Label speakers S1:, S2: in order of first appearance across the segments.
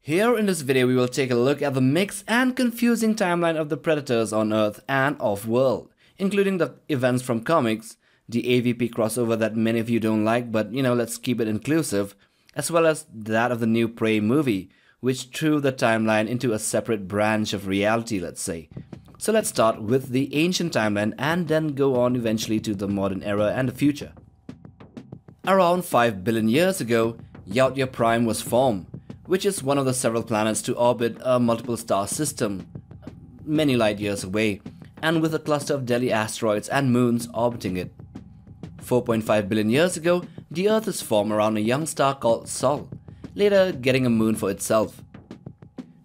S1: Here in this video we will take a look at the mixed and confusing timeline of the Predators on Earth and off-world, including the events from comics, the AVP crossover that many of you don't like, but let's keep it inclusive, as well as that of the new Prey movie, which threw the timeline into a separate branch of reality, let's say. So let's start with the ancient timeline and then go on eventually to the modern era and the future. Around 5 billion years ago, Yautja Prime was formed, which is one of the several planets to orbit a multiple star system many light years away, and with a cluster of deadly asteroids and moons orbiting it. 4.5 billion years ago, the Earth is formed around a young star called Sol, later getting a moon for itself.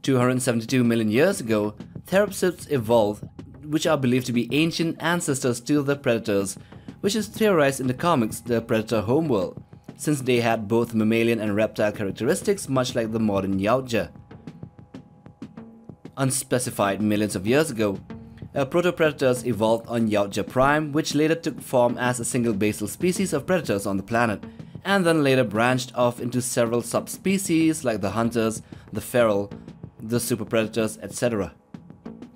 S1: 272 million years ago, theropsids evolved, which are believed to be ancient ancestors to the Predators, which is theorized in the comics the Predator homeworld, since they had both mammalian and reptile characteristics much like the modern Yautja. Unspecified millions of years ago, Proto Predators evolved on Yautja Prime, which later took form as a single basal species of predators on the planet, and then later branched off into several subspecies like the hunters, the feral, the super predators, etc.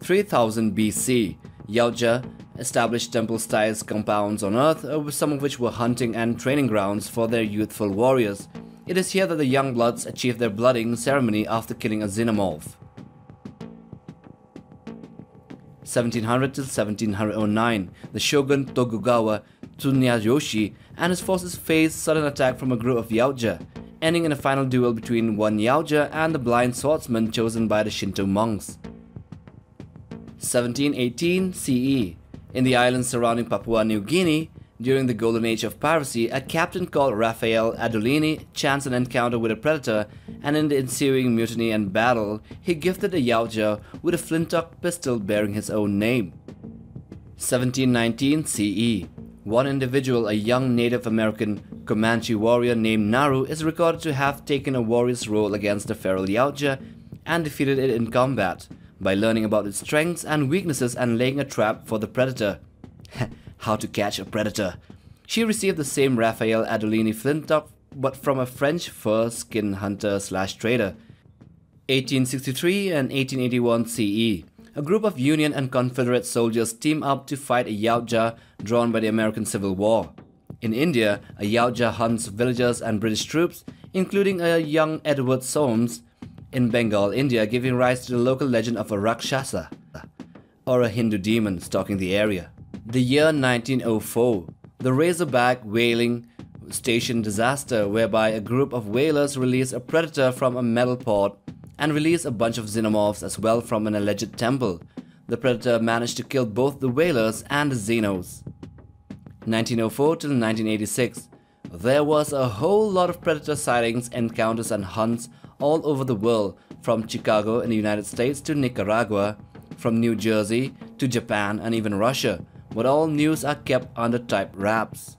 S1: 3000 BC, Yautja established temple-style compounds on Earth, some of which were hunting and training grounds for their youthful warriors. It is here that the young bloods achieved their blooding ceremony after killing a xenomorph. 1700 till 1709, the shogun Tokugawa Tsunayoshi and his forces faced sudden attack from a group of Yautja, ending in a final duel between one Yautja and the blind swordsman chosen by the Shinto monks. 1718 CE. In the islands surrounding Papua New Guinea, during the golden age of piracy, a captain called Raphael Adolini chanced an encounter with a predator, and in the ensuing mutiny and battle, he gifted a Yautja with a flintlock pistol bearing his own name. 1719 CE. One individual, a young Native American Comanche warrior named Naru, is recorded to have taken a warrior's role against the feral Yautja and defeated it in combat, by learning about its strengths and weaknesses and laying a trap for the predator. How to catch a predator. She received the same Raphael Adolini flintlock, but from a French fur skin hunter/trader. 1863 and 1881 CE. A group of Union and Confederate soldiers team up to fight a Yautja drawn by the American Civil War. In India, a Yautja hunts villagers and British troops, including a young Edward Soames. In Bengal, India, giving rise to the local legend of a Rakshasa, or a Hindu demon stalking the area. The year 1904, the Razorback whaling station disaster, whereby a group of whalers released a predator from a metal port and released a bunch of xenomorphs as well from an alleged temple. The predator managed to kill both the whalers and the xenos. 1904 till 1986, there was a whole lot of predator sightings, encounters and hunts all over the world, from Chicago in the United States to Nicaragua, from New Jersey to Japan and even Russia, but all news are kept under tight wraps.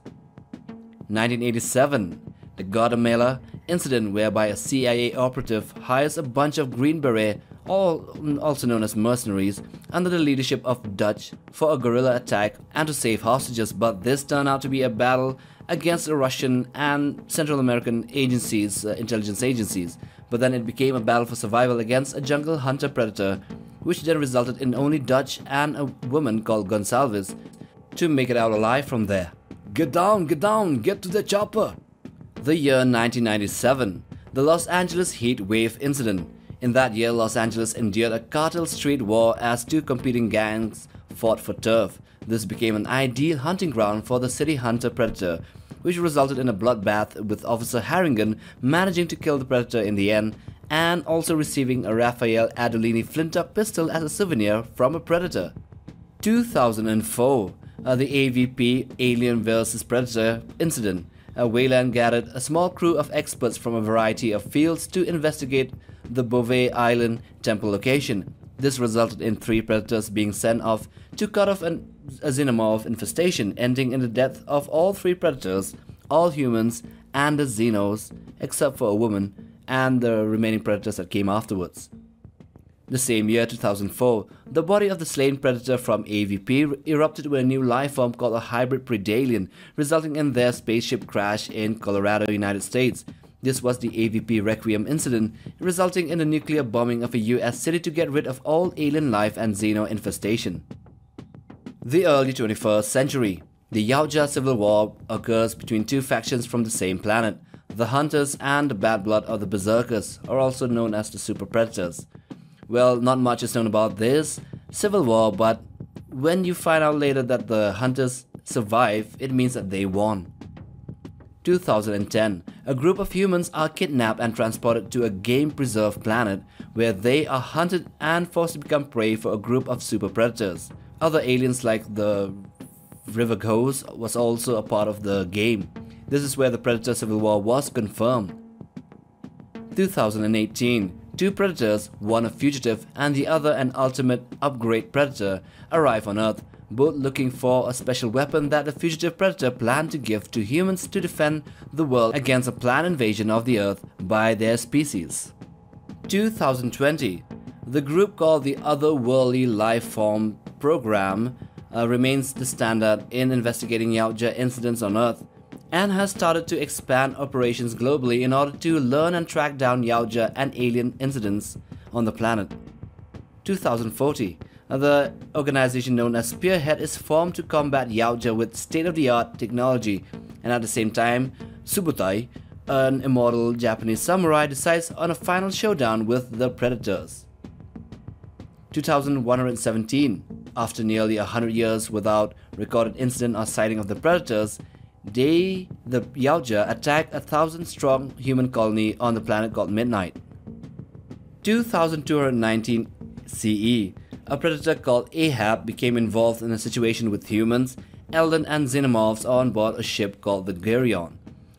S1: 1987, the Guatemala incident, whereby a CIA operative hires a bunch of Green Beret, also known as mercenaries, under the leadership of Dutch for a guerrilla attack and to save hostages, but this turned out to be a battle against the Russian and Central American agencies, intelligence agencies, but then it became a battle for survival against a jungle hunter predator, which then resulted in only Dutch and a woman called Gonsalves to make it out alive from there. Get down, get to the chopper! The year 1997, the Los Angeles heat wave incident. In that year, Los Angeles endured a cartel street war as two competing gangs fought for turf. This became an ideal hunting ground for the city hunter predator, which resulted in a bloodbath with Officer Harrigan managing to kill the predator in the end, and also receiving a Raphael Adolini flintlock pistol as a souvenir from a predator. 2004, the AVP Alien vs Predator incident. Wayland gathered a small crew of experts from a variety of fields to investigate the Beauvais Island temple location. This resulted in 3 predators being sent off to cut off a xenomorph infestation, ending in the death of all 3 predators, all humans and the xenos, except for a woman and the remaining predators that came afterwards. The same year, 2004, the body of the slain predator from AVP erupted with a new life form called a hybrid predalien, resulting in their spaceship crash in Colorado, United States. This was the AVP Requiem incident, resulting in the nuclear bombing of a US city to get rid of all alien life and xeno infestation. The early 21st century. The Yautja Civil War occurs between two factions from the same planet, the Hunters and the Bad Blood of the Berserkers, or also known as the Super Predators. Well, not much is known about this civil war, but when you find out later that the Hunters survive, it means that they won. 2010. A group of humans are kidnapped and transported to a game preserve planet where they are hunted and forced to become prey for a group of super predators. Other aliens like the River Ghost was also a part of the game. This is where the Predator Civil War was confirmed. 2018. Two predators, one a fugitive and the other an ultimate upgrade predator, arrive on Earth, both looking for a special weapon that the fugitive predator planned to give to humans to defend the world against a planned invasion of the Earth by their species. 2020. The group called the Otherworldly Lifeform Program remains the standard in investigating Yautja incidents on Earth, and has started to expand operations globally in order to learn and track down Yautja and alien incidents on the planet. 2040. The organization known as Spearhead is formed to combat Yautja with state-of-the-art technology, and at the same time, Subutai, an immortal Japanese samurai, decides on a final showdown with the Predators. 2117. After nearly 100 years without recorded incident or sighting of the Predators, the Yautja attack a 1,000-strong human colony on the planet called Midnight. 2219 CE. A predator called Ahab became involved in a situation with humans, Elden and xenomorphs on board a ship called the Geryon.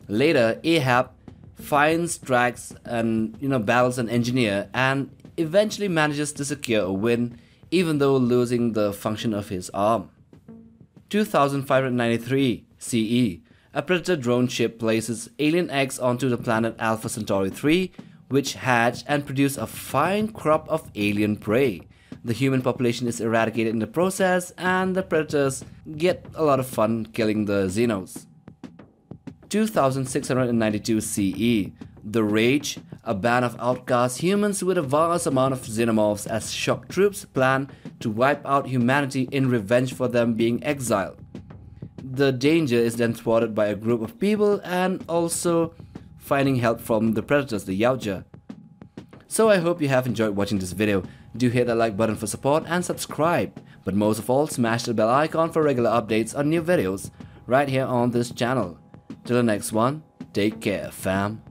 S1: Later, Ahab finds, tracks and battles an engineer and eventually manages to secure a win, even though losing the function of his arm. 2593 CE. A predator drone ship places alien eggs onto the planet Alpha Centauri 3, which hatch and produce a fine crop of alien prey. The human population is eradicated in the process, and the predators get a lot of fun killing the xenos. 2692 CE. The Rage, a band of outcast humans with a vast amount of xenomorphs as shock troops, plan to wipe out humanity in revenge for them being exiled. The danger is then thwarted by a group of people and also finding help from the predators, the Yautja. So I hope you have enjoyed watching this video. Do hit that like button for support and subscribe. But most of all, smash the bell icon for regular updates on new videos right here on this channel. Till the next one, take care fam.